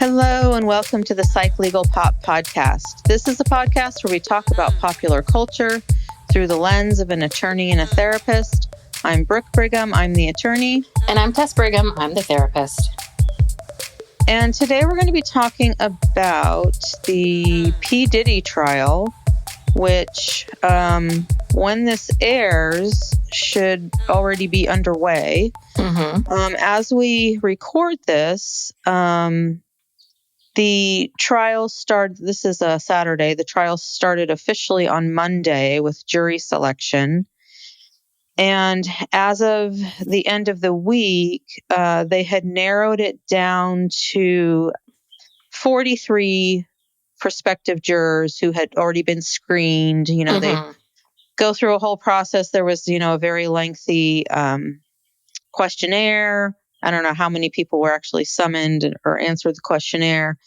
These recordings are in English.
Hello and welcome to the Psych Legal Pop Podcast. This is a podcast where we talk about popular culture through the lens of an attorney and a therapist. I'm Brooke Brigham, I'm the attorney. And I'm Tess Brigham, I'm the therapist. And today we're going to be talking about the P. Diddy trial, which when this airs should already be underway. As we record this, the trial started, this is a Saturday, the trial started officially on Monday with jury selection. And as of the end of the week, they had narrowed it down to 43 prospective jurors who had already been screened. They go through a whole process. There was, a very lengthy questionnaire. I don't know how many people were actually summoned or answered the questionnaire.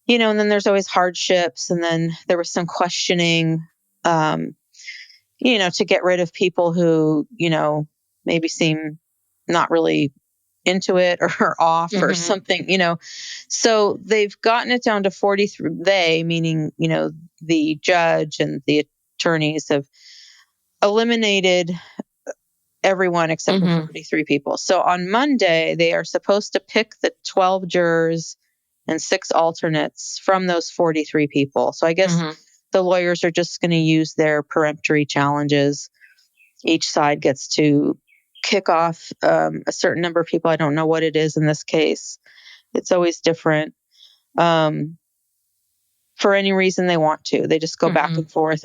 And then there's always hardships. And then there was some questioning, to get rid of people who, maybe seem not really into it or off or something, So they've gotten it down to 43. They, meaning, the judge and the attorneys have eliminated everyone except for 43 people. So on Monday, they are supposed to pick the 12 jurors and 6 alternates from those 43 people. So I guess the lawyers are just going to use their peremptory challenges. Each side gets to kick off a certain number of people. I don't know what it is in this case. It's always different. For any reason they want to. They just go back and forth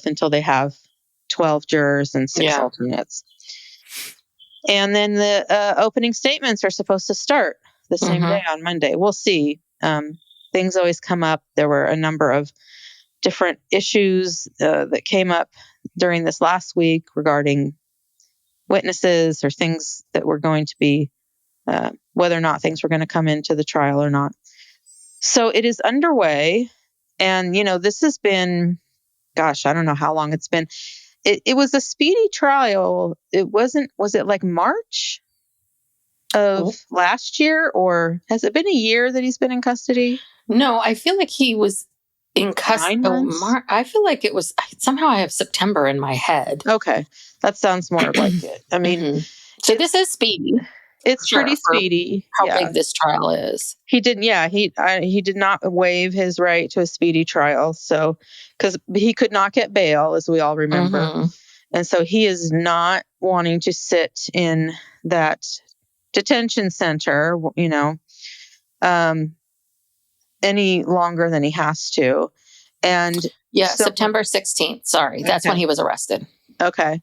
until they have 12 jurors and 6 alternates. And then the opening statements are supposed to start the same day on Monday. We'll see. Things always come up. There were a number of different issues that came up during this last week regarding witnesses or things that were going to be, whether or not things were going to come into the trial or not. So it is underway. And, this has been, gosh, I don't know how long it's been. It was a speedy trial. Was it like March of last year, or has it been a year that he's been in custody? No, I feel like he was in custody. I feel like it was, somehow I have September in my head. Okay. That sounds more like it. I mean, so this is speedy. It's pretty speedy. How big this trial is. He did not waive his right to a speedy trial. So, because he could not get bail, as we all remember. And so he is not wanting to sit in that detention center, any longer than he has to. And September 16th. Sorry. That's when he was arrested. Okay.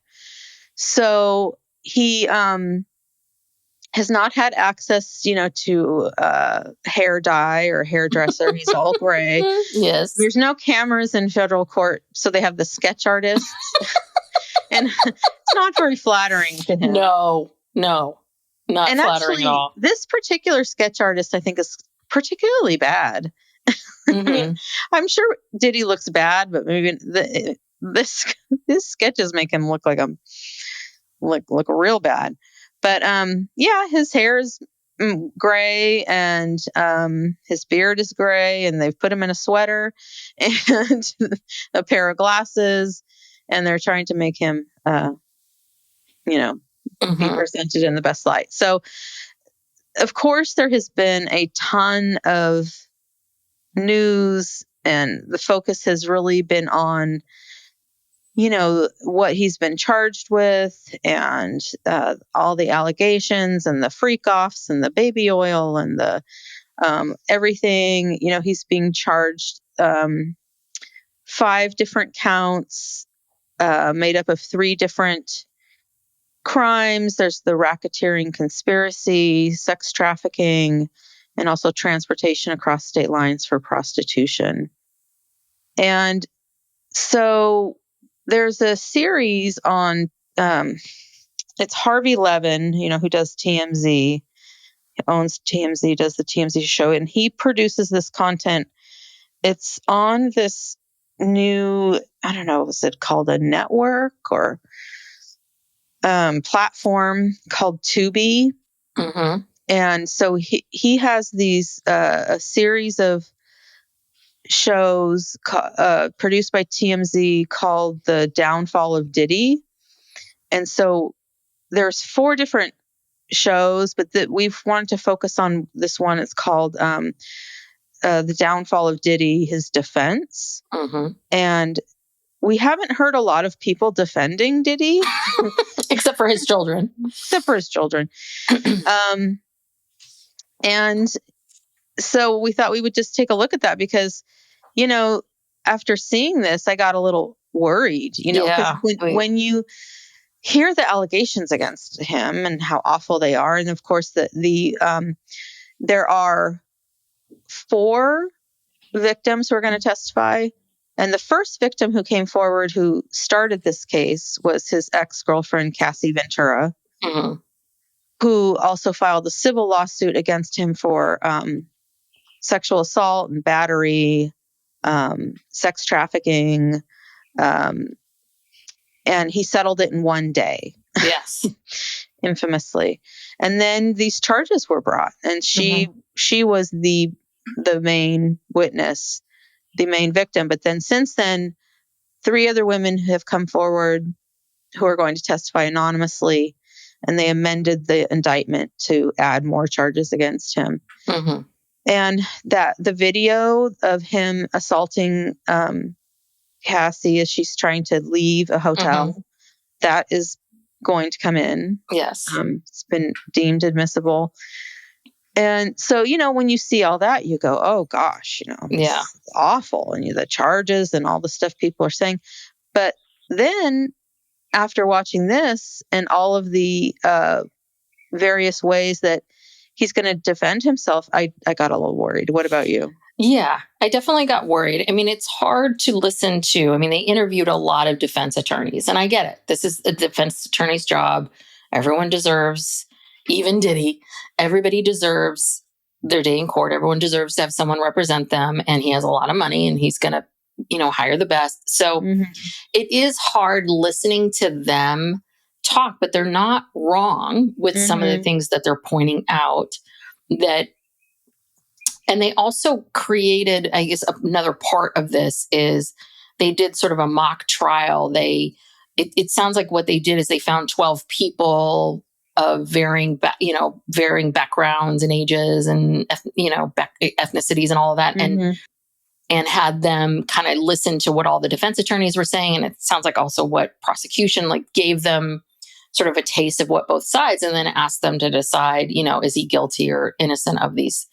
So he, has not had access, to hair dye or hairdresser. He's all gray. Yes. There's no cameras in federal court, so they have the sketch artists. And it's not very flattering to him. No, not flattering actually, at all. This particular sketch artist, I think, is particularly bad. I mean, I'm sure Diddy looks bad, but maybe this sketches make him look like look real bad. But his hair is gray and his beard is gray, and they've put him in a sweater and a pair of glasses, and they're trying to make him, be presented in the best light. So, of course, there has been a ton of news, and the focus has really been on what he's been charged with and all the allegations and the freak offs and the baby oil and the everything. He's being charged 5 different counts made up of 3 different crimes. There's the racketeering conspiracy, sex trafficking, and also transportation across state lines for prostitution. And so there's a series on, it's Harvey Levin, who does TMZ, he owns TMZ, does the TMZ show, and he produces this content. It's on this new, I don't know, is it called a network or platform called Tubi? And so he has these a series of shows produced by TMZ called The Downfall of Diddy. And so there's 4 different shows, but we've wanted to focus on this one. It's called The Downfall of Diddy, His Defense. Mm-hmm. And we haven't heard a lot of people defending Diddy. Except for his children. And so we thought we would just take a look at that because, you know, after seeing this, I got a little worried, you know, because when you hear the allegations against him and how awful they are, and of course there are 4 victims who are going to testify. And the first victim who came forward who started this case was his ex-girlfriend, Cassie Ventura, mm-hmm. who also filed a civil lawsuit against him for sexual assault and battery, sex trafficking, and he settled it in one day. Yes. Infamously. And then these charges were brought, and she was the main witness, the main victim. But then since then, 3 other women have come forward who are going to testify anonymously, and they amended the indictment to add more charges against him. Mm-hmm. And that the video of him assaulting Cassie as she's trying to leave a hotel, that is going to come in. Yes. It's been deemed admissible. And so, you know, when you see all that, you go, oh gosh, you know, yeah, it's awful. And the charges and all the stuff people are saying. But then after watching this and all of the various ways that he's going to defend himself, I got a little worried. What about you? Yeah, I definitely got worried. I mean, it's hard to listen to. I mean, they interviewed a lot of defense attorneys, and I get it. This is a defense attorney's job. Everyone deserves, even Diddy, everybody deserves their day in court. Everyone deserves to have someone represent them, and he has a lot of money, and he's going to, hire the best. So it is hard listening to them talk, but they're not wrong with some of the things that they're pointing out. And they also created, I guess, another part of this is they did sort of a mock trial. It sounds like what they did is they found 12 people of varying backgrounds and ages and ethnicities and all of that, and had them kind of listen to what all the defense attorneys were saying. And it sounds like also what prosecution gave them sort of a taste of what both sides, and then asked them to decide, is he guilty or innocent of these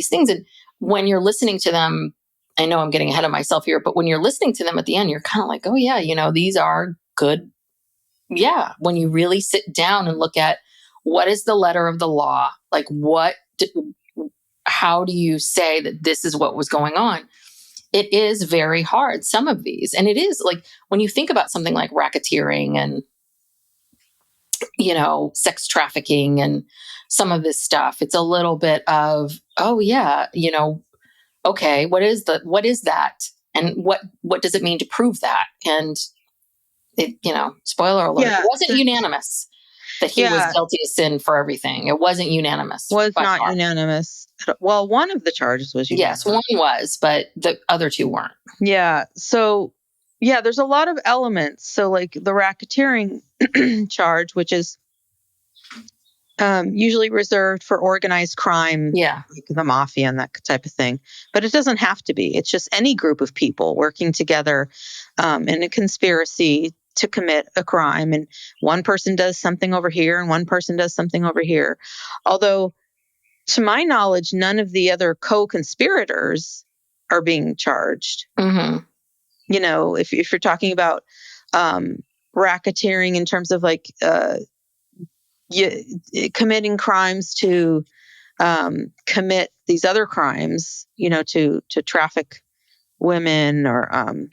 things. And when you're listening to them, I know I'm getting ahead of myself here, but when you're listening to them at the end, you're kind of like, oh yeah, these are good. Yeah. When you really sit down and look at what is the letter of the law, how do you say that this is what was going on? It is very hard, some of these. And it is when you think about something like racketeering and, sex trafficking and some of this stuff, it's a little bit of, oh yeah, okay, what is that? And what does it mean to prove that? And it, spoiler alert, it wasn't unanimous that he was guilty of sin for everything. It wasn't unanimous. Was not unanimous. Well, one of the charges was unanimous. Yes, one was, but the other 2 weren't. Yeah. So there's a lot of elements. So the racketeering charge, which is usually reserved for organized crime, like the mafia and that type of thing. But it doesn't have to be. It's just any group of people working together in a conspiracy to commit a crime. And one person does something over here and one person does something over here. Although, to my knowledge, none of the other co-conspirators are being charged. If you're talking about racketeering in terms of committing crimes to commit these other crimes, to traffic women or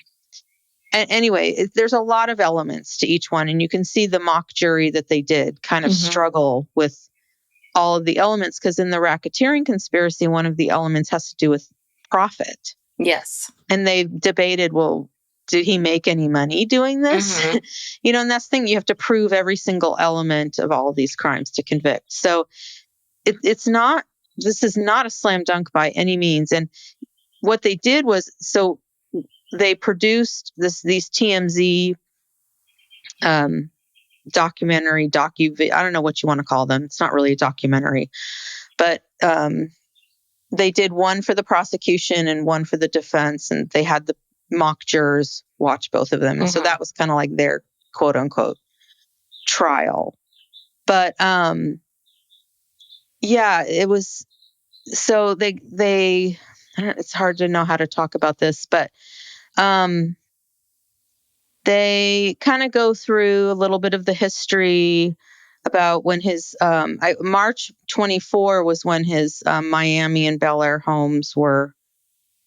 anyway, there's a lot of elements to each one, and you can see the mock jury that they did kind of struggle with all of the elements, because in the racketeering conspiracy, one of the elements has to do with profit. Yes. And they debated, well, did he make any money doing this? And that's the thing. You have to prove every single element of all of these crimes to convict. So it's not, this is not a slam dunk by any means. And what they did was, so they produced these TMZ documentary, I don't know what you want to call them. It's not really a documentary, but they did one for the prosecution and one for the defense, and they had the mock jurors watch both of them. And so that was kind of like their quote unquote trial. But yeah, it was, so they I don't, it's hard to know how to talk about this, but they kind of go through a little bit of the history about when his March 24 was when his Miami and Bel Air homes were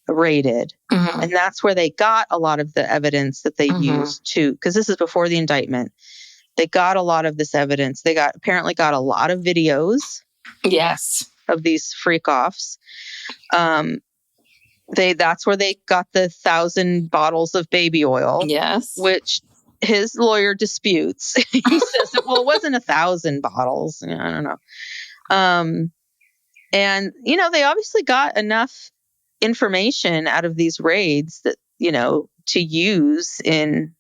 raided. And that's where they got a lot of the evidence that they used to, because this is before the indictment. They got a lot of this evidence. They apparently got a lot of videos. Yes. Of these freak offs. That's where they got the 1,000 bottles of baby oil. Yes. Which his lawyer disputes. He says, well, it wasn't 1,000 bottles. I don't know. And, they obviously got enough information out of these raids that, to use in,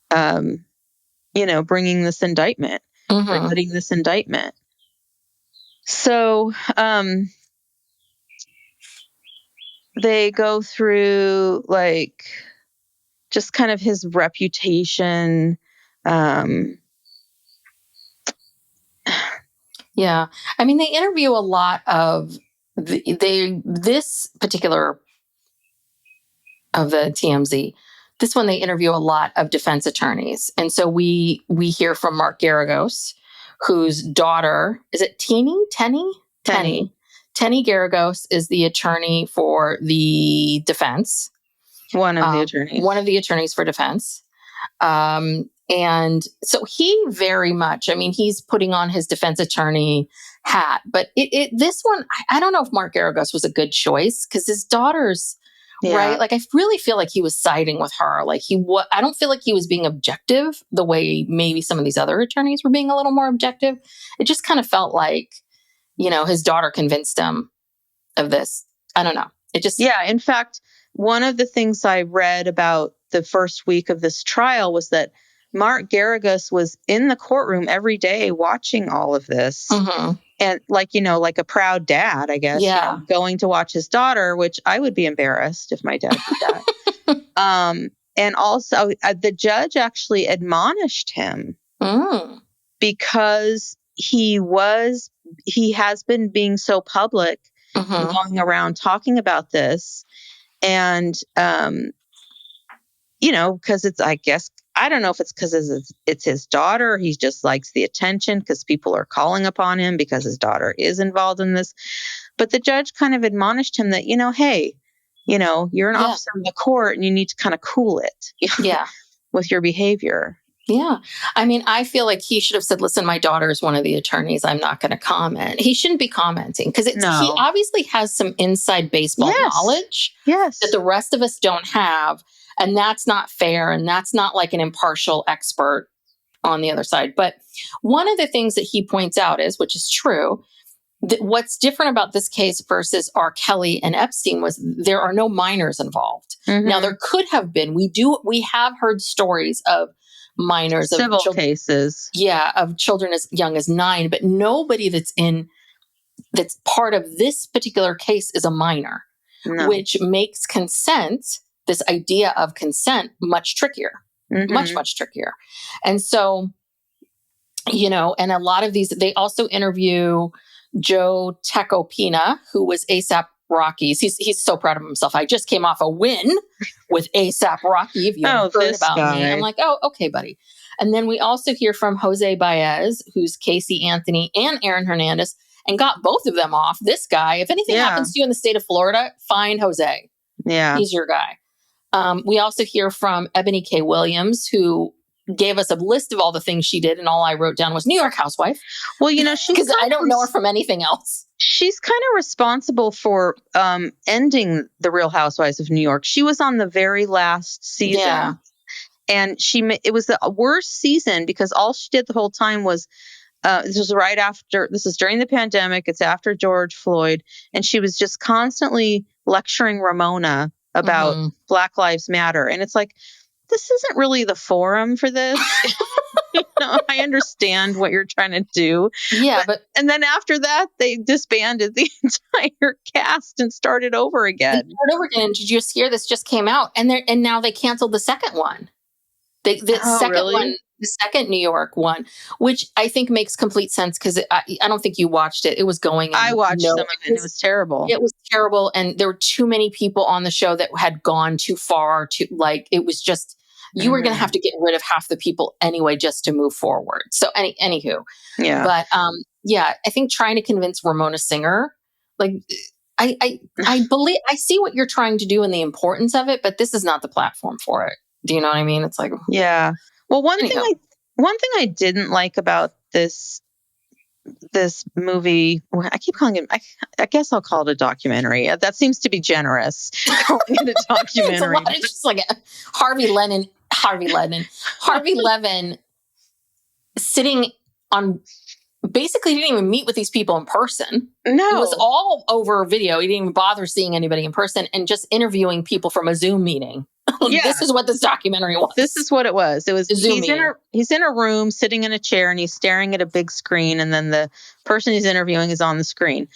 bringing this indictment, putting this indictment. So, they go through like just kind of his reputation. Yeah. I mean, they interview a lot of this particular of the TMZ. This one, they interview a lot of defense attorneys. And so we hear from Mark Garagos, whose daughter, is it Tenny Garagos is the attorney for the defense. One of the attorneys for defense. And so he very much, I mean, he's putting on his defense attorney hat, but this one, I don't know if Mark Garagos was a good choice because his daughter's right. Like, I really feel like he was siding with her. Like I don't feel like he was being objective the way maybe some of these other attorneys were being a little more objective. It just kind of felt like, his daughter convinced him of this. I don't know. It just, in fact, one of the things I read about the first week of this trial was that Mark Garagos was in the courtroom every day watching all of this. And like a proud dad, I guess, going to watch his daughter, which I would be embarrassed if my dad did that. And also the judge actually admonished him because he has been being so public, going around talking about this. And, because it's, I guess, I don't know if it's because it's his daughter. He just likes the attention because people are calling upon him because his daughter is involved in this. But the judge kind of admonished him that, hey, you're an officer of the court and you need to kind of cool it with your behavior. Yeah. I mean, I feel like he should have said, listen, my daughter is one of the attorneys. I'm not going to comment. He shouldn't be commenting because he obviously has some inside baseball knowledge that the rest of us don't have. And that's not fair. And that's not like an impartial expert on the other side. But one of the things that he points out is, which is true, that what's different about this case versus R. Kelly and Epstein was there are no minors involved. Now, there could have been. We have heard stories of minors, civil cases. Yeah, of children as young as 9, but nobody that's part of this particular case is a minor, which makes consent, this idea of consent, much trickier, much trickier. And so, and a lot of these, they also interview Joe Tecopina, who was ASAP Rocky's. He's so proud of himself. I just came off a win with ASAP Rocky. If you heard about me, I'm like, oh, okay, buddy. And then we also hear from Jose Baez, who's Casey Anthony and Aaron Hernandez, and got both of them off. This guy, if anything happens to you in the state of Florida, find Jose. Yeah, he's your guy. We also hear from Ebony K. Williams, who gave us a list of all the things she did, and all I wrote down was New York housewife. Well, because I don't know her from anything else. She's kind of responsible for ending the Real Housewives of New York. She was on the very last season, and it was the worst season because all she did the whole time was This was right after, this is during the pandemic. It's after George Floyd. And she was just constantly lecturing Ramona about Black Lives Matter. And it's like, this isn't really the forum for this. I understand what you're trying to do. Yeah, and then after that, they disbanded the entire cast and started over again. Did you hear this just came out? And now they canceled the second one. Really? The second New York one, which I think makes complete sense because I don't think you watched it. It was going. I watched some of it. It was terrible. It was terrible, and there were too many people on the show that had gone too far. It was just you were going to have to get rid of half the people anyway just to move forward. So anywho, yeah. But I think trying to convince Ramona Singer, like I believe I see what you're trying to do and the importance of it, but this is not the platform for it. Do you know what I mean? It's like, yeah. Well, one thing I didn't like about this movie, I keep calling it, I guess I'll call it a documentary. That seems to be generous, calling it a documentary. It's just like Harvey Levin sitting on, basically didn't even meet with these people in person. No. It was all over video. He didn't even bother seeing anybody in person and just interviewing people from a Zoom meeting. Yeah. This is what this documentary was. This is what it was. It was he's in a room sitting in a chair and he's staring at a big screen, and then the person he's interviewing is on the screen.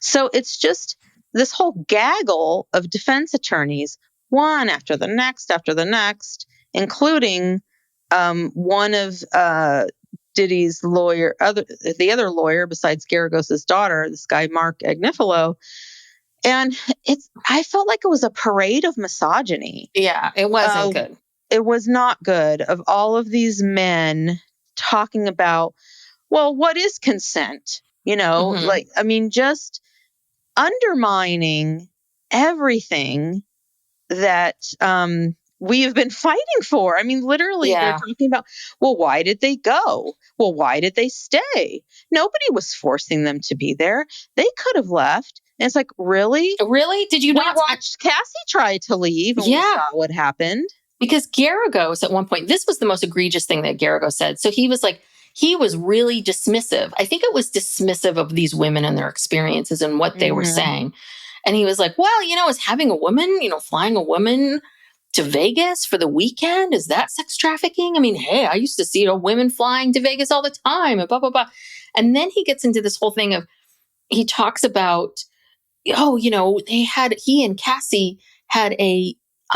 So it's just this whole gaggle of defense attorneys, one after the next, including one of Diddy's lawyer, the other lawyer besides Garagos's daughter, this guy Mark Agnifilo. And I felt like it was a parade of misogyny. Yeah, it wasn't good. It was not good. Of all of these men talking about, well, what is consent? Just undermining everything that we have been fighting for. I mean, literally, they're talking about, well, why did they go? Well, why did they stay? Nobody was forcing them to be there. They could have left. And it's like, really? Really? Did you not watch Cassie try to leave and we saw what happened? Because Garagos at one point, this was the most egregious thing that Garagos said. So he was like, he was really dismissive. I think it was dismissive of these women and their experiences and what they were saying. And he was like, well, is having a woman, flying a woman to Vegas for the weekend, is that sex trafficking? I mean, hey, I used to see women flying to Vegas all the time and blah, blah, blah. And then he gets into this whole thing of, he talks about, he and Cassie had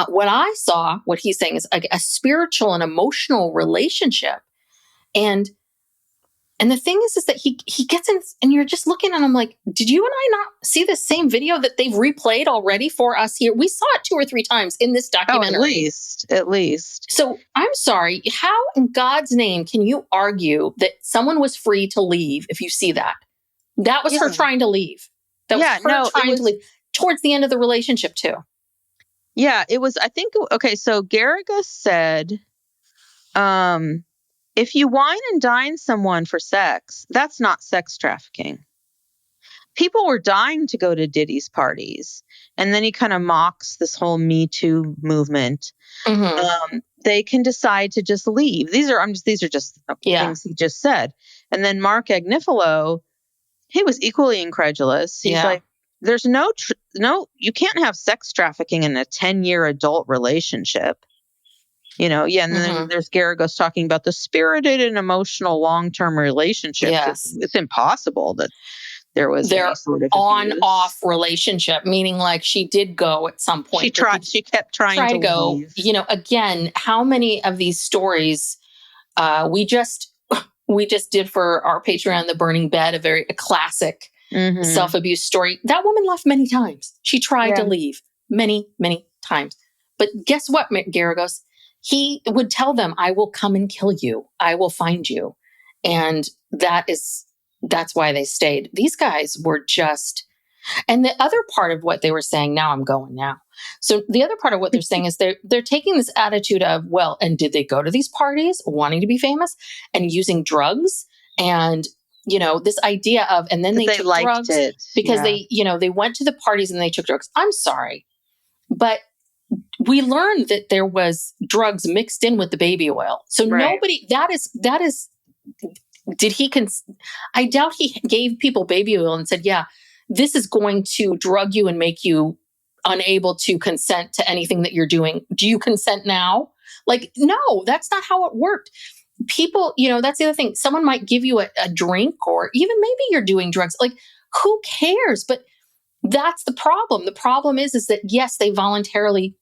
what he's saying is a spiritual and emotional relationship. And the thing is that he gets in and you're just looking at him like, did you and I not see the same video that they've replayed already for us here? We saw it 2 or 3 times in this documentary. At least. So I'm sorry. How in God's name can you argue that someone was free to leave if you see that? That was her trying to leave. That was her trying to leave towards the end of the relationship too. Yeah, it was, I think, okay, so Garagos said, if you wine and dine someone for sex, that's not sex trafficking. People were dying to go to Diddy's parties. And then he kind of mocks this whole Me Too movement. They can decide to just leave. These are just things he just said. And then Mark Agnifilo, he was equally incredulous. He's like, there's no, you can't have sex trafficking in a 10-year adult relationship. And then there's Garagos talking about the spirited and emotional long-term relationship. Yes. It's impossible that there was any sort of on-off relationship, meaning like she did go at some point. She kept trying to go. Leave. Again, how many of these stories we just did for our Patreon, The Burning Bed, a classic self-abuse story. That woman left many times. She tried to leave many, many times. But guess what, Garagos? He would tell them, I will come and kill you. I will find you. And that's why they stayed. These guys were just, and the other part of what they were saying, now I'm going now. So the other part of what they're saying is they're taking this attitude of, well, and did they go to these parties wanting to be famous and using drugs? And, this idea of, and then they took drugs because they went to the parties and they took drugs. I'm sorry, but we learned that there was drugs mixed in with the baby oil. So nobody, that is did he, I doubt he gave people baby oil and said, yeah, this is going to drug you and make you unable to consent to anything that you're doing. Do you consent now? Like, no, that's not how it worked. People, that's the other thing. Someone might give you a drink, or even maybe you're doing drugs. Like, who cares? But that's the problem. The problem is that, yes, they voluntarily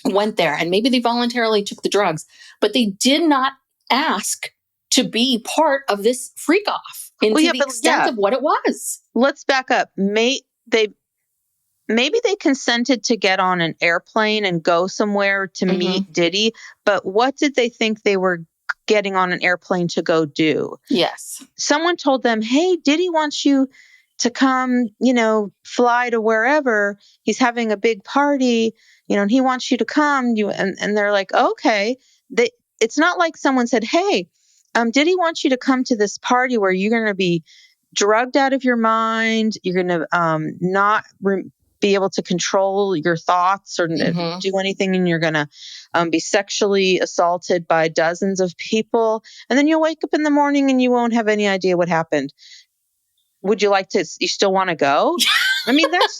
went there and maybe they voluntarily took the drugs, but they did not ask to be part of this freak off into the extent of what it was. Let's back up. Maybe they consented to get on an airplane and go somewhere to meet Diddy, but what did they think they were getting on an airplane to go do? Yes. Someone told them, hey, Diddy wants you to come, fly to wherever. He's having a big party, and he wants you to come. And they're like, okay. It's not like someone said, hey, Diddy wants you to come to this party where you're going to be drugged out of your mind. You're going to not be able to control your thoughts or do anything, and you're going to be sexually assaulted by dozens of people. And then you'll wake up in the morning and you won't have any idea what happened. Would you you still want to go? I mean, that's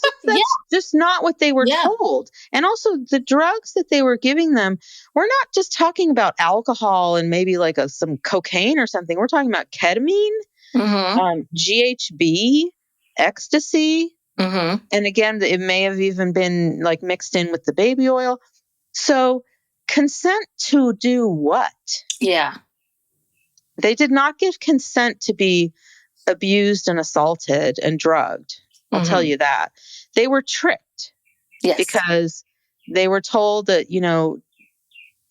just not what they were told. And also the drugs that they were giving them, we're not just talking about alcohol and maybe like some cocaine or something. We're talking about ketamine, GHB, ecstasy. And again, it may have even been like mixed in with the baby oil. So consent to do what? Yeah. They did not give consent to be abused and assaulted and drugged. I'll tell you that. They were tricked. Yes. Because they were told that,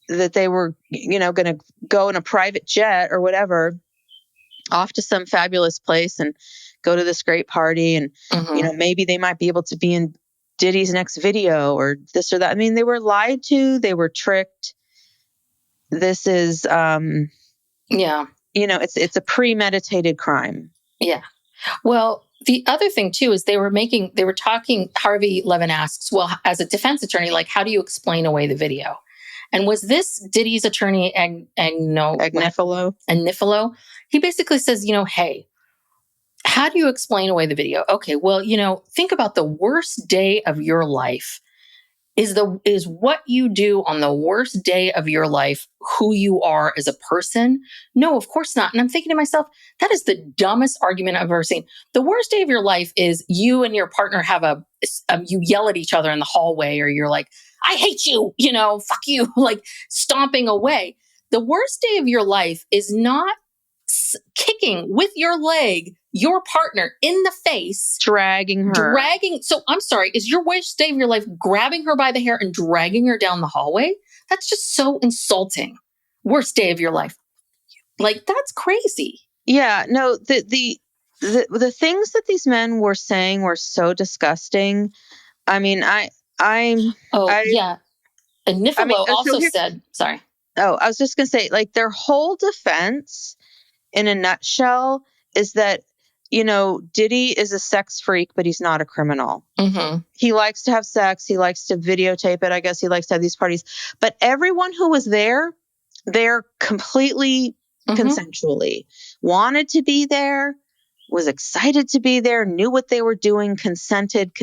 that they were, going to go in a private jet or whatever off to some fabulous place and go to this great party. And, maybe they might be able to be in Diddy's next video or this or that. I mean, they were lied to. They were tricked. This is, it's a premeditated crime. Yeah. Well, the other thing too is they were talking, Harvey Levin asks, well, as a defense attorney, like, how do you explain away the video? And was this Diddy's attorney, Agnifilo? He basically says, hey, how do you explain away the video? Okay, well, think about the worst day of your life. Is what you do on the worst day of your life who you are as a person? No, of course not. And I'm thinking to myself, that is the dumbest argument I've ever seen. The worst day of your life is you and your partner have you yell at each other in the hallway, or you're like, I hate you, fuck you, like stomping away. The worst day of your life is not kicking with your leg your partner in the face, dragging her. So I'm sorry, is your worst day of your life grabbing her by the hair and dragging her down the hallway? That's just so insulting. Worst day of your life. Like, that's crazy. Yeah, no, the things that these men were saying were so disgusting. I mean, And Nifilo also said, sorry. Oh, I was just going to say, like, their whole defense in a nutshell is that, Diddy is a sex freak, but he's not a criminal. He likes to have sex. He likes to videotape it. I guess he likes to have these parties. But everyone who was there, they're completely consensually wanted to be there, was excited to be there, knew what they were doing, consented.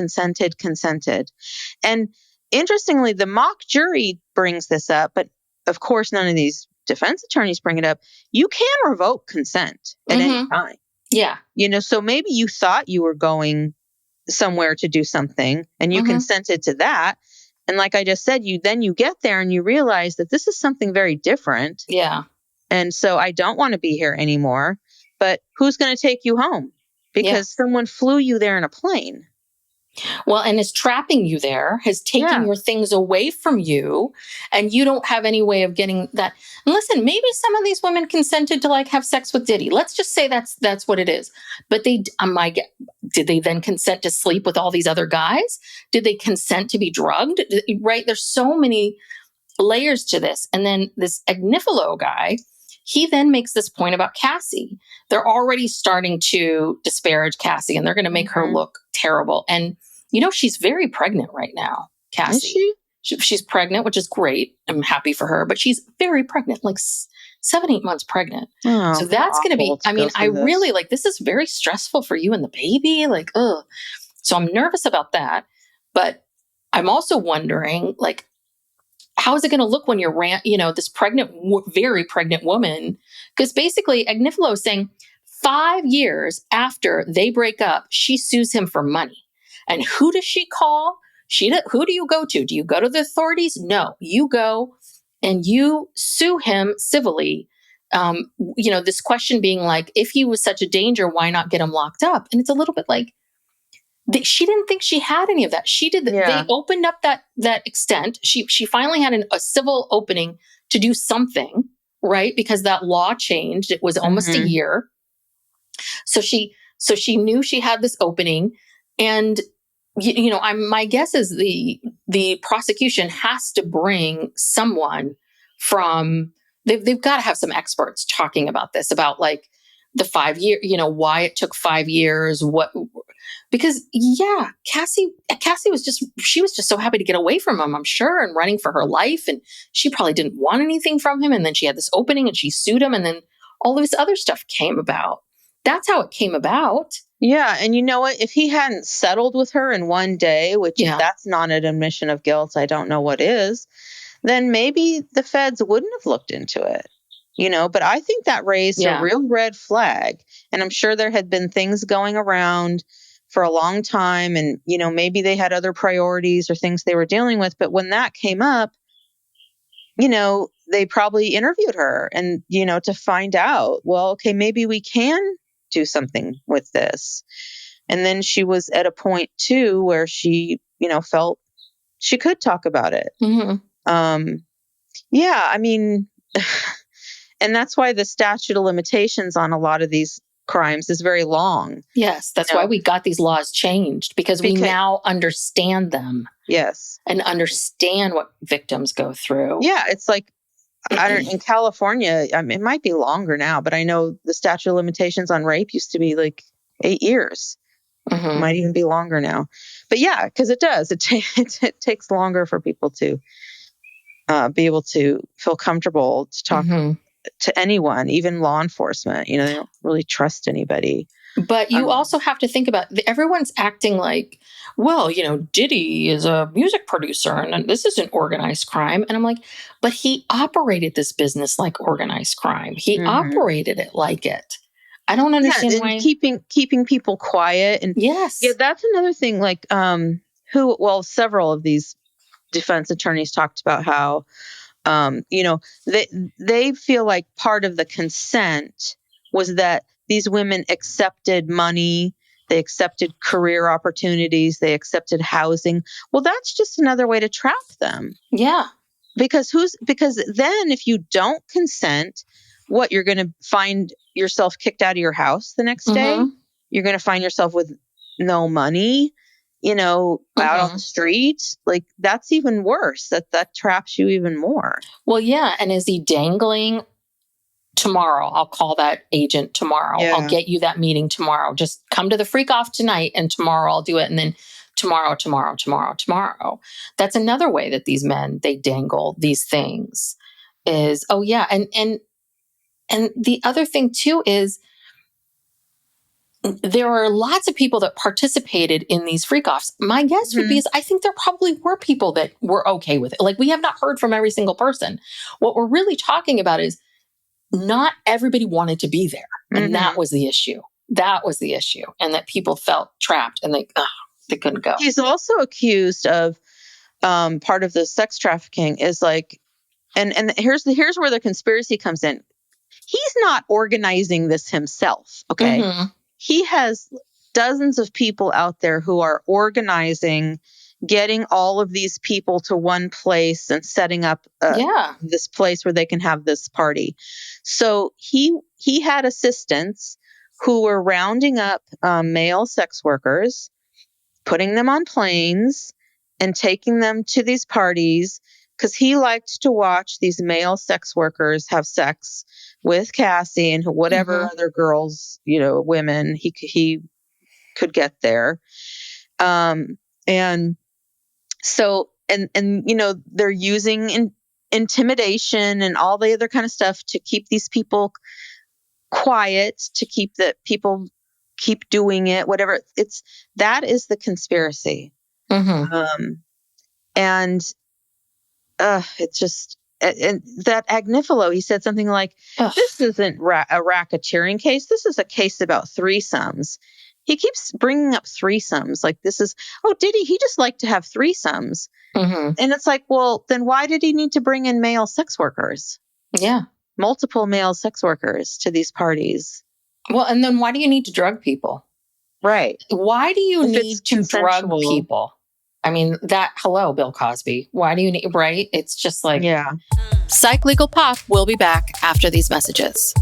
And interestingly, the mock jury brings this up, but of course, none of these defense attorneys bring it up. You can revoke consent at any time. Yeah. So maybe you thought you were going somewhere to do something and you consented to that. And like I just said, you get there and you realize that this is something very different. Yeah. And so I don't want to be here anymore. But who's going to take you home? Because someone flew you there in a plane. Well, and is trapping you there, has taken your things away from you, and you don't have any way of getting that. And listen, maybe some of these women consented to like have sex with Diddy. Let's just say that's what it is. But did they then consent to sleep with all these other guys? Did they consent to be drugged? Right? There's so many layers to this. And then this Agnifilo guy, he then makes this point about Cassie. They're already starting to disparage Cassie, and they're going to make her look terrible. And, she's very pregnant right now, Cassie. Is she? She's pregnant, which is great. I'm happy for her, but she's very pregnant, like 7-8 months pregnant. Oh, So that's going to be, I mean, I really like, this is very stressful for you and the baby. Like, ugh. So I'm nervous about that. But I'm also wondering, like, how is it going to look when you're, this pregnant, very pregnant woman? Because basically, Agnifilo is saying 5 years after they break up, she sues him for money. And who does she call? Who do you go to? Do you go to the authorities? No, you go and you sue him civilly. This question being like, if he was such a danger, why not get him locked up? And it's a little bit like, she didn't think she had any of that. She did. Yeah. They opened up that extent. She finally had a civil opening to do something, right? Because that law changed. It was almost a year. So she knew she had this opening, and my guess is the prosecution has to bring someone from. They've got to have some experts talking about this, about like the 5 year, why it took 5 years, because Cassie was just so happy to get away from him, I'm sure, and running for her life. And she probably didn't want anything from him. And then she had this opening and she sued him. And then all of this other stuff came about. That's how it came about. Yeah. And you know what? If he hadn't settled with her in one day, which if that's not an admission of guilt, I don't know what is, then maybe the feds wouldn't have looked into it. But I think that raised a real red flag. And I'm sure there had been things going around for a long time. And, maybe they had other priorities or things they were dealing with. But when that came up, they probably interviewed her and, to find out, well, okay, maybe we can do something with this. And then she was at a point too where she, felt she could talk about it. I mean, and that's why the statute of limitations on a lot of these crimes is very long. Yes, that's why we got these laws changed, because we now understand them. Yes. And understand what victims go through. Yeah, it's like, in California, it might be longer now, but I know the statute of limitations on rape used to be like 8 years. It might even be longer now. But yeah, because it does. It takes longer for people to be able to feel comfortable to talk to anyone, even law enforcement. They don't really trust anybody. But you also have to think about, everyone's acting like, well, Diddy is a music producer and this isn't organized crime. And I'm like, but he operated this business like organized crime. He operated it like it. I don't understand why. Keeping people quiet. And yes. Yeah, that's another thing. Like, several of these defense attorneys talked about how, they feel like part of the consent was that these women accepted money, they accepted career opportunities, they accepted housing. Well, that's just another way to trap them. Yeah. Because then if you don't consent, what, you're going to find yourself kicked out of your house the next day? You're going to find yourself with no money, out on the street. Like, that's even worse. That traps you even more. Well, yeah. And is he dangling? Tomorrow, I'll call that agent tomorrow. Yeah. I'll get you that meeting tomorrow. Just come to the freak off tonight, and tomorrow I'll do it. And then tomorrow. That's another way that these men, they dangle these things is, oh yeah. And the other thing too is, there are lots of people that participated in these freak offs. My guess would be, I think there probably were people that were okay with it. Like, we have not heard from every single person. What we're really talking about is, not everybody wanted to be there. And that was the issue. And that people felt trapped and they couldn't go. He's also accused of, part of the sex trafficking is like, and here's where the conspiracy comes in. He's not organizing this himself. Okay. He has dozens of people out there who are organizing, getting all of these people to one place and setting up this place where they can have this party. So he had assistants who were rounding up male sex workers, putting them on planes and taking them to these parties, because he liked to watch these male sex workers have sex with Cassie and whatever other girls, women he could get there. And so, and they're using intimidation and all the other kind of stuff to keep these people quiet, to keep the people keep doing it, whatever. That is the conspiracy. And it's just, and that Agnifilo, he said something like, this isn't a racketeering case. This is a case about threesomes. He keeps bringing up threesomes. Like Diddy, he just liked to have threesomes. And it's like, well, then why did he need to bring in male sex workers? Yeah. Multiple male sex workers to these parties. Well, and then why do you need to drug people? Right. Why do you need to drug people? I mean, hello, Bill Cosby. Why do you need, right? It's just like, yeah. Psych Legal Pop will be back after these messages.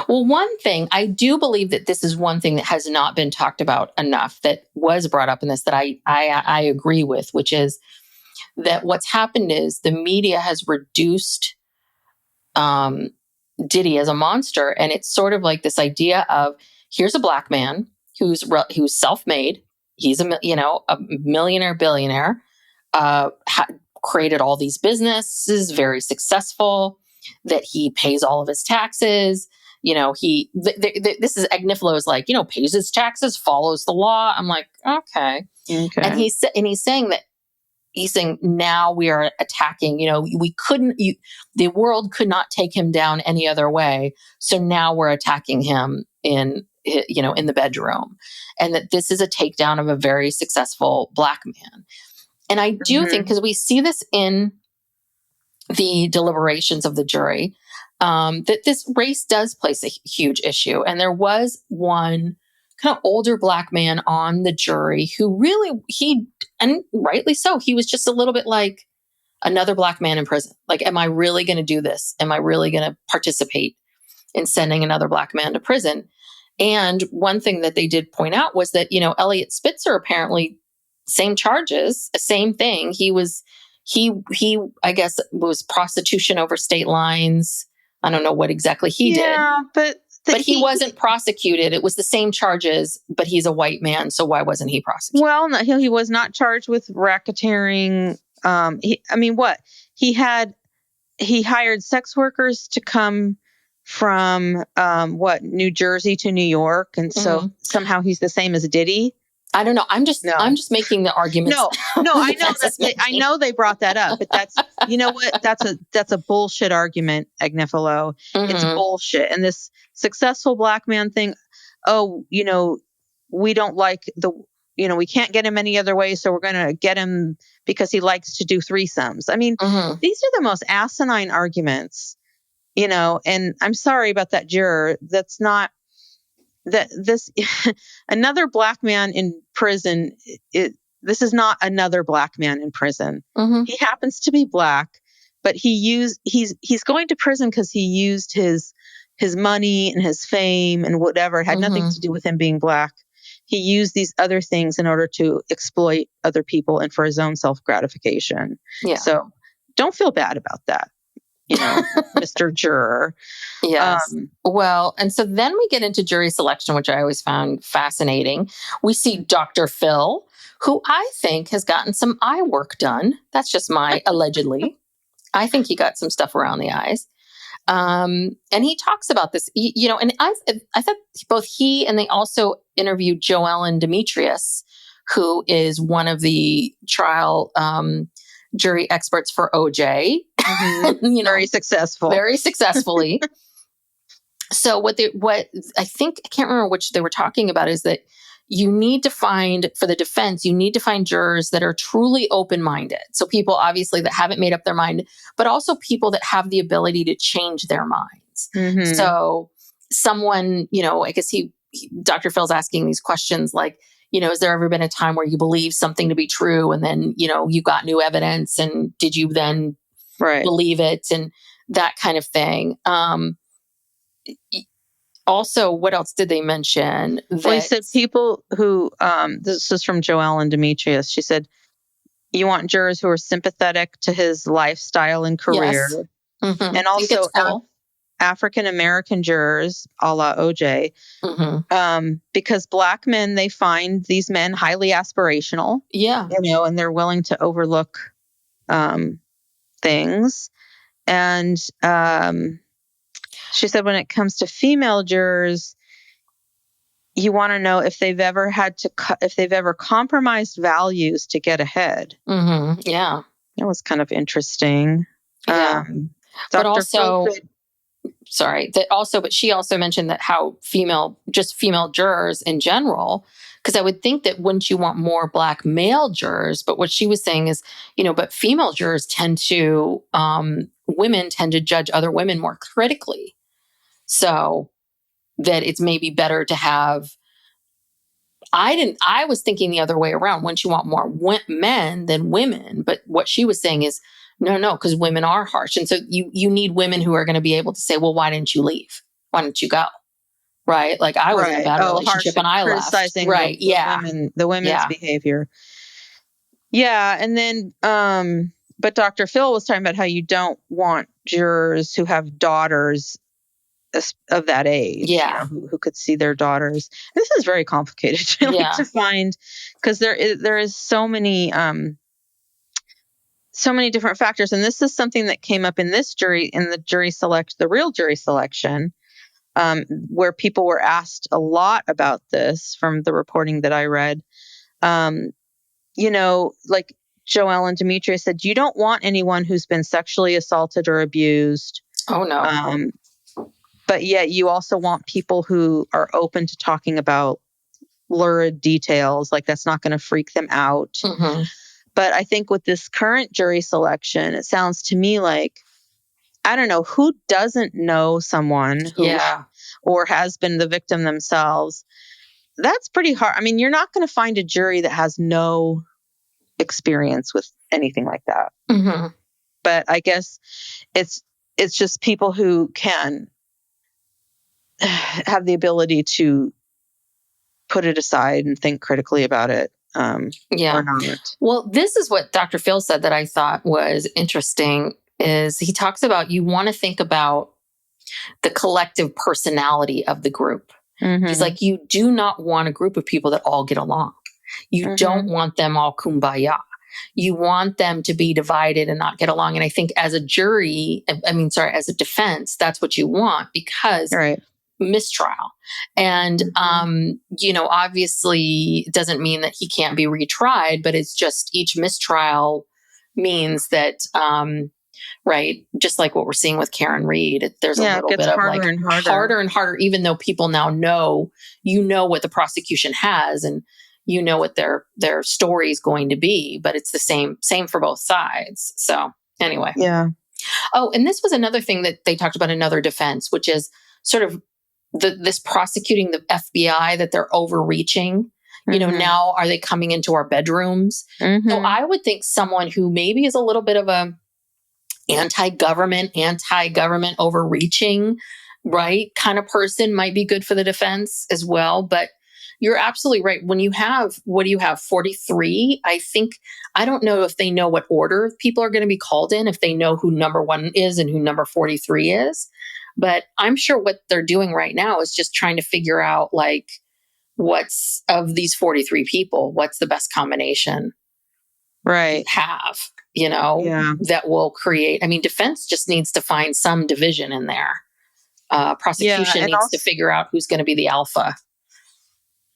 Well, one thing, I do believe that this is one thing that has not been talked about enough, that was brought up in this, that I agree with, which is that what's happened is the media has reduced Diddy as a monster. And it's sort of like this idea of, here's a black man who's self-made. He's a millionaire, billionaire, created all these businesses, very successful, that he pays all of his taxes. This is Agnifilo's like, pays his taxes, follows the law. I'm like, okay. And he's saying that, he's saying now we are attacking, the world could not take him down any other way. So now we're attacking him in the bedroom, and that this is a takedown of a very successful black man. And I do think, because we see this in the deliberations of the jury, that this race does place a huge issue. And there was one kind of older black man on the jury who really, and rightly so, he was just a little bit like another black man in prison. Like, am I really going to do this? Am I really going to participate in sending another black man to prison? And one thing that they did point out was that, Elliot Spitzer, apparently same charges, same thing. He I guess was prostitution over state lines. I don't know what exactly he did. But he wasn't prosecuted. It was the same charges, but he's a white man. So why wasn't he prosecuted? Well, no, he was not charged with racketeering. He hired sex workers to come from New Jersey to New York, and so somehow he's the same as Diddy. I don't know. I'm just making the argument. No, I know I know they brought that up, but that's, what? That's a bullshit argument, Agnifilo. It's bullshit. And this successful black man thing, we don't like we can't get him any other way, so we're going to get him because he likes to do threesomes. I mean, these are the most asinine arguments, and I'm sorry about that juror. That's not another black man in prison. This is not another black man in prison. He happens to be black, but he's going to prison because he used his money and his fame and whatever. It had nothing to do with him being black. He used these other things in order to exploit other people and for his own self-gratification. Yeah. So don't feel bad about that, Mr. Juror. Yes. Well, and so then we get into jury selection, which I always found fascinating. We see Dr. Phil, who I think has gotten some eye work done. That's just my allegedly. I think he got some stuff around the eyes. And he talks about this, and I thought both he and they also interviewed Joellen Demetrius, who is one of the trial jury experts for OJ. Very successful. Very successfully. So what I think, I can't remember which they were talking about, is that you need to find, for the defense, you need to find jurors that are truly open-minded. So people obviously that haven't made up their mind, but also people that have the ability to change their minds. So someone, I guess Dr. Phil's asking these questions like, has there ever been a time where you believed something to be true and then, you got new evidence, and did you then believe it, and that kind of thing. Also, what else did they mention? Well, he said people who, this is from Joellen Demetrius. She said, you want jurors who are sympathetic to his lifestyle and career. Yes. And also African American jurors, a la OJ, because Black men, they find these men highly aspirational. Yeah. And they're willing to overlook things. And she said when it comes to female jurors, you want to know if they've ever if they've ever compromised values to get ahead. Yeah. That was kind of interesting. Yeah. But Dr. also, Phil said, but she also mentioned that how female jurors in general, because I would think that wouldn't you want more Black male jurors? But what she was saying is, but female jurors women tend to judge other women more critically. So that it's maybe better to have, I was thinking the other way around. Wouldn't you want more men than women? But what she was saying is, no, because women are harsh. And so you need women who are going to be able to say, well, why didn't you leave? Why didn't you go? Right? Like I was in a bad relationship and I left. Right. The women's behavior. Yeah. And then, but Dr. Phil was talking about how you don't want jurors who have daughters of that age, who could see their daughters. This is very complicated to find, because there is so many different factors, and this is something that came up in the real jury selection, where people were asked a lot about this from the reporting that I read. Like Joelle and Demetria said, you don't want anyone who's been sexually assaulted or abused. Oh no. But yet you also want people who are open to talking about lurid details. Like that's not going to freak them out. But I think with this current jury selection, it sounds to me like, I don't know, who doesn't know someone who or has been the victim themselves. That's pretty hard. I mean, you're not going to find a jury that has no experience with anything like that. But I guess it's just people who can have the ability to put it aside and think critically about it. Or not. Well, this is what Dr. Phil said that I thought was interesting, is he talks about, you want to think about the collective personality of the group. He's like, you do not want a group of people that all get along. You don't want them all kumbaya. You want them to be divided and not get along. And I think as a defense, that's what you want, because mistrial. And, obviously it doesn't mean that he can't be retried, but it's just each mistrial means that, just like what we're seeing with Karen Reed, there's a little bit of like harder and harder, even though people now know, what the prosecution has and what their story is going to be, but it's the same for both sides. So anyway. Yeah. Oh, and this was another thing that they talked about, another defense, which is sort of this prosecuting the FBI, that they're overreaching. Now are they coming into our bedrooms? So I would think someone who maybe is a little bit of a anti-government overreaching, right, kind of person might be good for the defense as well. But you're absolutely right. When you have, 43? I don't know if they know what order people are going to be called in, if they know who number 1 is and who number 43 is. But I'm sure what they're doing right now is just trying to figure out, like, what's of these 43 people, what's the best combination to have, that will create. I mean, defense just needs to find some division in there. Prosecution needs to figure out who's going to be the alpha.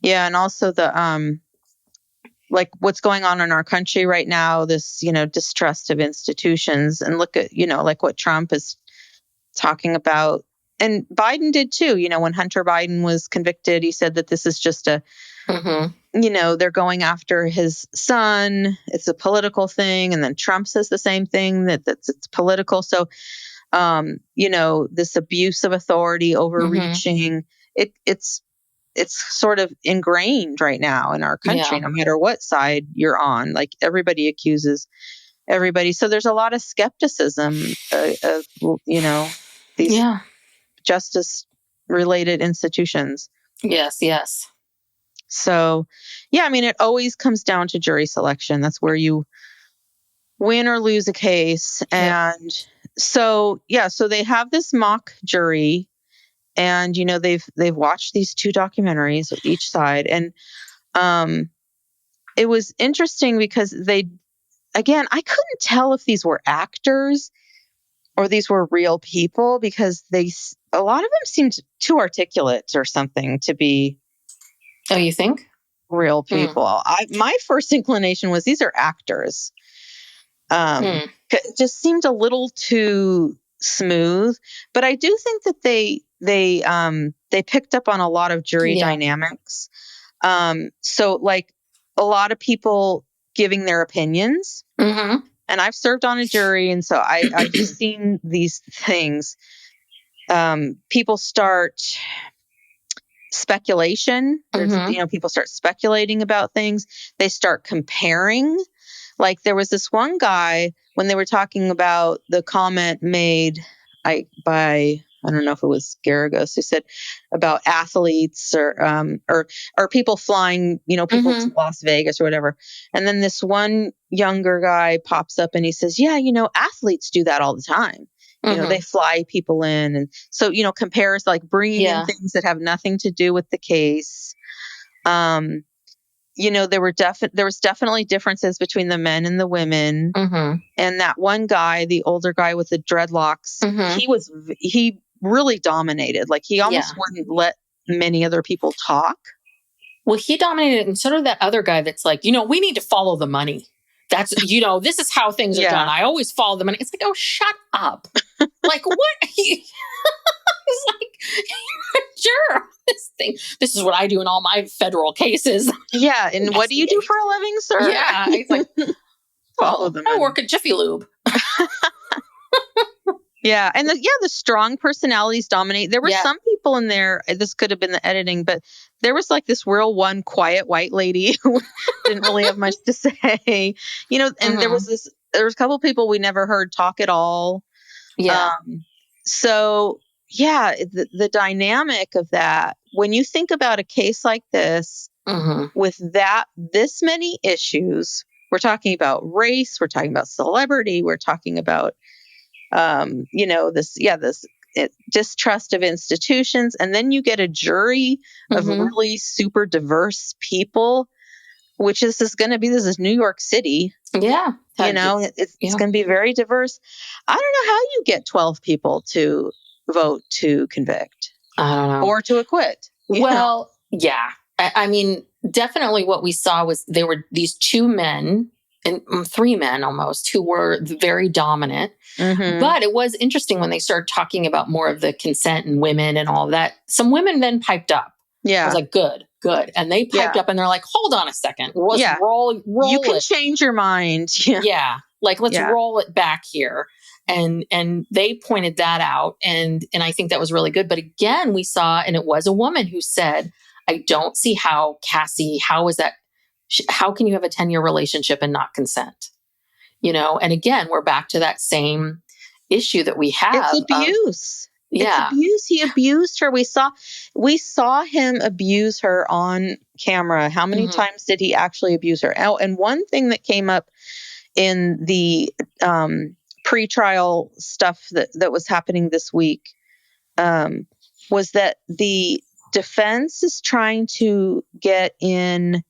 Yeah. And also the, like what's going on in our country right now, this, distrust of institutions, and look at, like what Trump is talking about, and Biden did too. When Hunter Biden was convicted, he said that this is just they're going after his son. It's a political thing. And then Trump says the same thing, that it's political. So, this abuse of authority, overreaching, it's sort of ingrained right now in our country, no matter what side you're on. Like everybody accuses everybody. So there's a lot of skepticism of these justice related institutions. Yes. So, I mean, it always comes down to jury selection. That's where you win or lose a case. And So they have this mock jury, and they've watched these 2 documentaries each side, and it was interesting because I couldn't tell if these were actors or these were real people, because a lot of them seemed too articulate or something to be. Oh, you think? Real people. My first inclination was these are actors. It just seemed a little too smooth, but I do think that they picked up on a lot of jury dynamics. So like a lot of people giving their opinions, and I've served on a jury, and so I've seen these things. People start speculation. People start speculating about things. They start comparing. Like there was this one guy when they were talking about the comment made by I don't know if it was Garagos, who said about athletes or people flying, people to Las Vegas or whatever. And then this one younger guy pops up and he says, yeah, athletes do that all the time. They fly people in. And so, compares like bringing in things that have nothing to do with the case. There was definitely differences between the men and the women. And that one guy, the older guy with the dreadlocks, he really dominated. Like he almost wouldn't let many other people talk. Well, he dominated, and so did that other guy that's like, we need to follow the money. That's, this is how things are done. I always follow the money. It's like, oh, shut up. Like, what? He's like, sure, this is what I do in all my federal cases. Yeah, and what do you do for a living, sir? Yeah, it's like, follow the money. I work at Jiffy Lube. Yeah, and the strong personalities dominate. There were some people in there, this could have been the editing, but there was like this real one quiet white lady who didn't really have much to say, and there was a couple people we never heard talk at all. Yeah. So the dynamic of that, when you think about a case like this, with this many issues, we're talking about race, we're talking about celebrity, we're talking about this distrust of institutions, and then you get a jury of really super diverse people, which is going to be, this is New York City. Yeah. It's going to be very diverse. I don't know how you get 12 people to vote to convict. I don't know. Or to acquit. Well, yeah. I mean, definitely what we saw was there were these 2 men and 3 men almost who were very dominant. But it was interesting when they started talking about more of the consent and women and all that. Some women then piped up. Yeah. I was like, good. And they piped up and they're like, hold on a second. Let's roll you can it. change your mind. Yeah. Like, let's roll it back here. And they pointed that out. And I think that was really good. But again, we saw, and it was a woman who said, I don't see how, Cassie, how is that? How can you have a 10-year relationship and not consent? And again, we're back to that same issue that we have. It's abuse. It's abuse. He abused her. We saw him abuse her on camera. How many times did he actually abuse her? Oh, and one thing that came up in the pretrial stuff that was happening this week was that the defense is trying to get in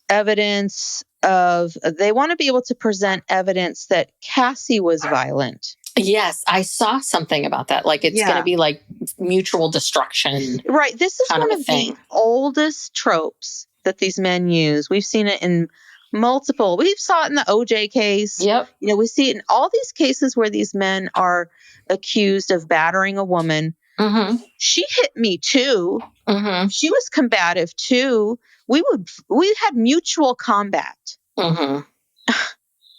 evidence they want to be able to present evidence that Cassie was violent. Yes, I saw something about that. Like it's going to be like mutual destruction. Right. This is one of the oldest tropes that these men use. We've seen it in we saw it in the OJ case. Yep. We see it in all these cases where these men are accused of battering a woman. She hit me too. She was combative too. We had mutual combat.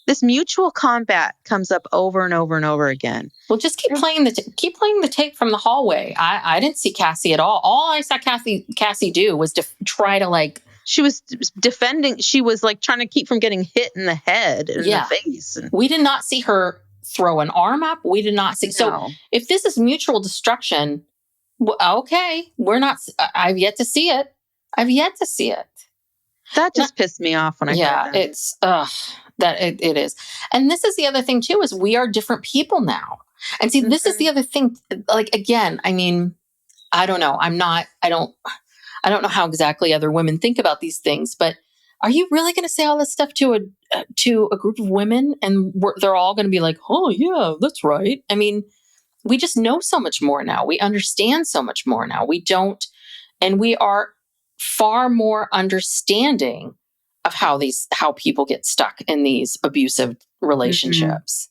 This mutual combat comes up over and over and over again. Well, just keep playing the tape from the hallway. I didn't see Cassie at all. All I saw Cassie do was try to like. She was defending. She was like trying to keep from getting hit in the head and the face. We did not see her throw an arm up. We did not see. No. So if this is mutual destruction, okay, we're not. I've yet to see it. That just pissed me off when I heard that. It's it is. And this is the other thing too, is we are different people now. And see, this is the other thing. Like, again, I mean, I don't know. I don't know how exactly other women think about these things, but are you really going to say all this stuff to a group of women and they're all going to be like, oh yeah, that's right. I mean, we just know so much more now. We understand so much more now. And we are far more understanding of how people get stuck in these abusive relationships.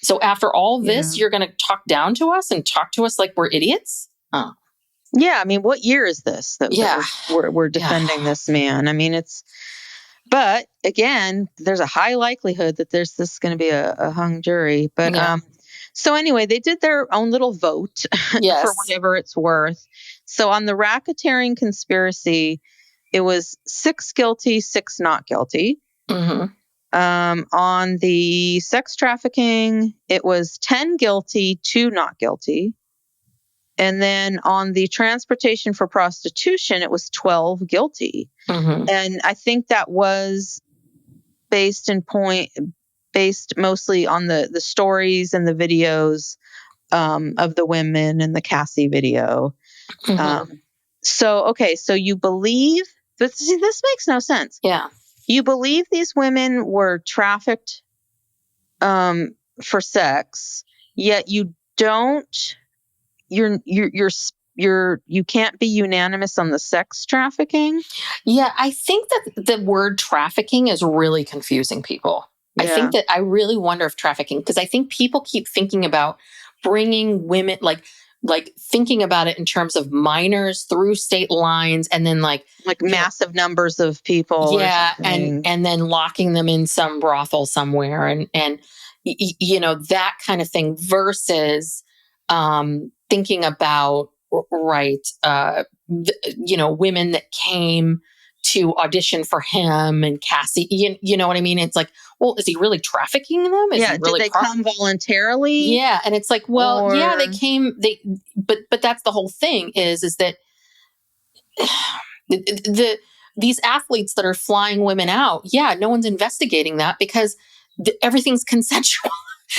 So after all this, you're going to talk down to us and talk to us like we're idiots? Oh. Yeah, I mean, what year is this that we're defending this man? I mean, but again, there's a high likelihood that this is going to be a hung jury. But so anyway, they did their own little vote for whatever it's worth. So on the racketeering conspiracy, it was 6 guilty, 6 not guilty. On the sex trafficking, it was 10 guilty, 2 not guilty. And then on the transportation for prostitution, it was 12 guilty. And I think that was based mostly on the stories and the videos of the women and the Cassie video. So you believe, but see, this makes no sense. Yeah. You believe these women were trafficked for sex, yet you don't. You can't be unanimous on the sex trafficking. Yeah, I think that the word trafficking is really confusing people. Yeah. I think that I really wonder if trafficking, because I think people keep thinking about bringing women, like thinking about it in terms of minors through state lines, and then like massive numbers of people. Yeah, and then locking them in some brothel somewhere, and that kind of thing, versus thinking about women that came to audition for him and Cassie. You know what I mean? It's like, well, is he really trafficking them? Is he really did they come voluntarily? Yeah, and it's like, well, yeah, they came. But that's the whole thing. Is that these athletes that are flying women out? Yeah, no one's investigating that because everything's consensual.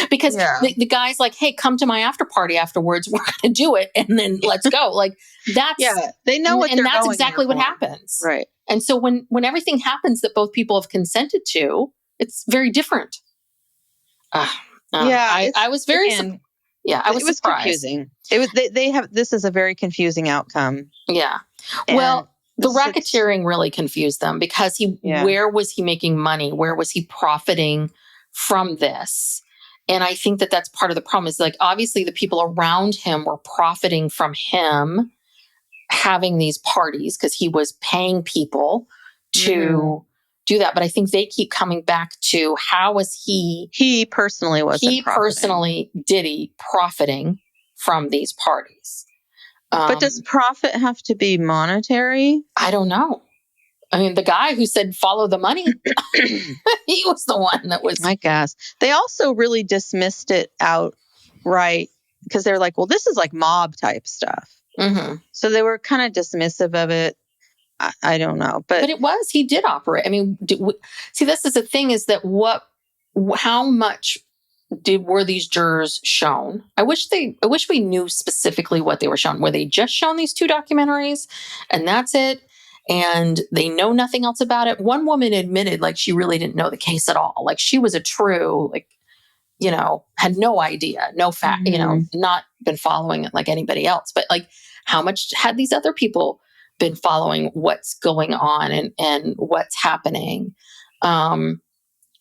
Because the guy's like, hey, come to my after party afterwards. We're going to do it. And then let's go. Like that's, they know what, and that's exactly what happens. Right. And so when everything happens that both people have consented to, it's very different. I was very, I was surprised. Confusing. It was, this is a very confusing outcome. Yeah. Well, the racketeering really confused them because where was he making money? Where was he profiting from this? And I think that that's part of the problem is, like, obviously the people around him were profiting from him having these parties because he was paying people to do that. But I think they keep coming back to how was he personally Diddy profiting from these parties. But does profit have to be monetary? I don't know. I mean, the guy who said, follow the money, he was the one that was. I guess. They also really dismissed it outright because they're like, well, this is like mob type stuff. So they were kind of dismissive of it. I don't know. But it was, he did operate. I mean, see, this is the thing is that how much were these jurors shown? I wish we knew specifically what they were shown. Were they just shown these 2 documentaries and that's it? And they know nothing else about it. One woman admitted like she really didn't know the case at all. Like she was a true, had no idea, no fact, not been following it like anybody else. But like, how much had these other people been following what's going on and what's happening? And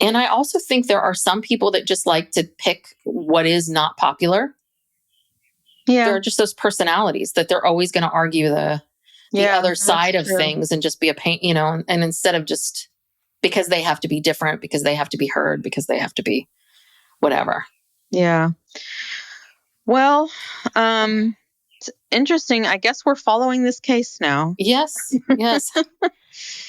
I also think there are some people that just like to pick what is not popular. Yeah. There are just those personalities that they're always going to argue the other side of things and just be a pain, and instead of just because they have to be different, because they have to be heard, because they have to be whatever. Yeah. Well, it's interesting. I guess we're following this case now. Yes.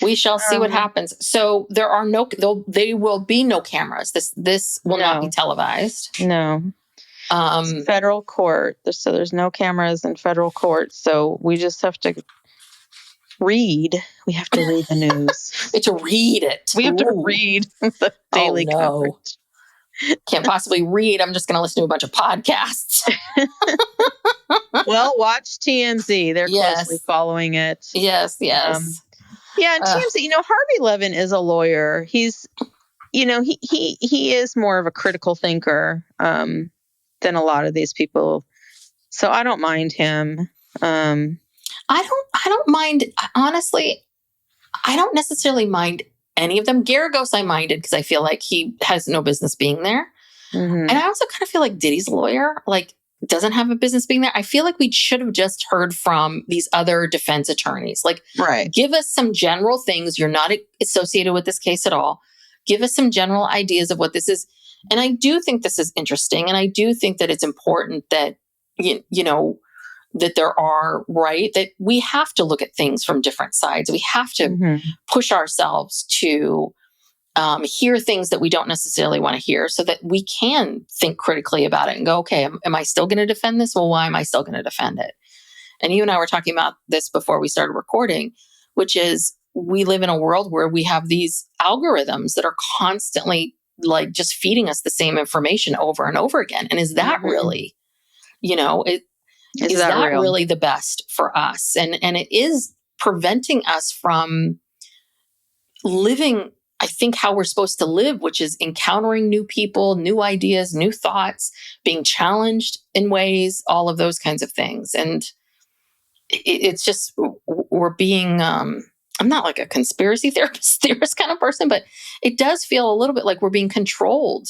We shall see what happens. So there will be no cameras. This will not be televised. No. Federal court. So there's no cameras in federal court. So we just have to read. We have to read the news. We have to read it. We have to read the daily coverage. Can't possibly read. I'm just going to listen to a bunch of podcasts. Well, watch TMZ. They're closely following it. Yes. Yeah, and TMZ, Harvey Levin is a lawyer. He's, he is more of a critical thinker than a lot of these people. So I don't mind him. I don't mind, honestly. I don't necessarily mind any of them. Garagos I minded because I feel like he has no business being there. Mm-hmm. And I also kind of feel like Diddy's lawyer, doesn't have a business being there. I feel like we should have just heard from these other defense attorneys. Give us some general things. You're not associated with this case at all. Give us some general ideas of what this is. And I do think this is interesting. And I do think that it's important that, that there are, that we have to look at things from different sides. We have to push ourselves to hear things that we don't necessarily want to hear so that we can think critically about it and go, okay, am I still going to defend this? Well, why am I still going to defend it? And you and I were talking about this before we started recording, which is we live in a world where we have these algorithms that are constantly just feeding us the same information over and over again. And is that really, is that really the best for us? And it is preventing us from living, I think, how we're supposed to live, which is encountering new people, new ideas, new thoughts, being challenged in ways, all of those kinds of things. And it's just, we're being, I'm not like a conspiracy theorist kind of person, but it does feel a little bit like we're being controlled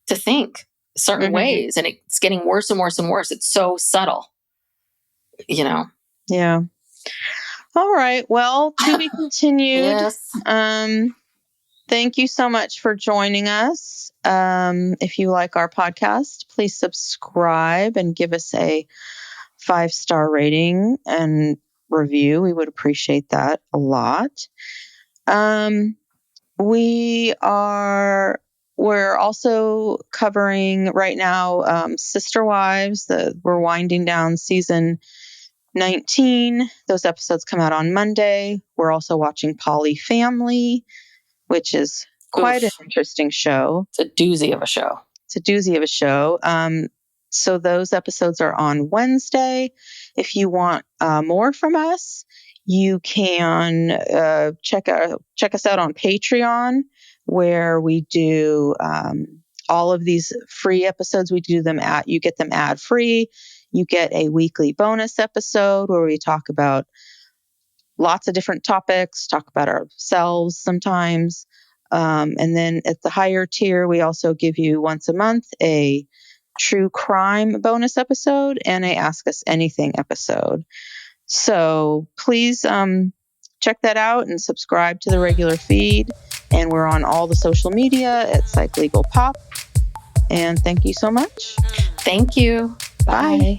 to think certain ways. And it's getting worse and worse and worse. It's so subtle, Yeah. All right. Well, to be continued. Yes. Thank you so much for joining us. If you like our podcast, please subscribe and give us a 5-star rating and review. We would appreciate that a lot. We're also covering right now Sister Wives. We're winding down season 19. Those episodes come out on Monday. We're also watching Poly Family, which is quite an interesting show. It's a doozy of a show. So those episodes are on Wednesday. If you want more from us, you can check us out on Patreon, where we do all of these free episodes. You get them ad free. You get a weekly bonus episode where we talk about lots of different topics, talk about ourselves sometimes. And then at the higher tier, we also give you once a month a true crime bonus episode and a Ask Us Anything episode. So please check that out and subscribe to the regular feed. And we're on all the social media at Psych Legal Pop. And thank you so much. Thank you. Bye.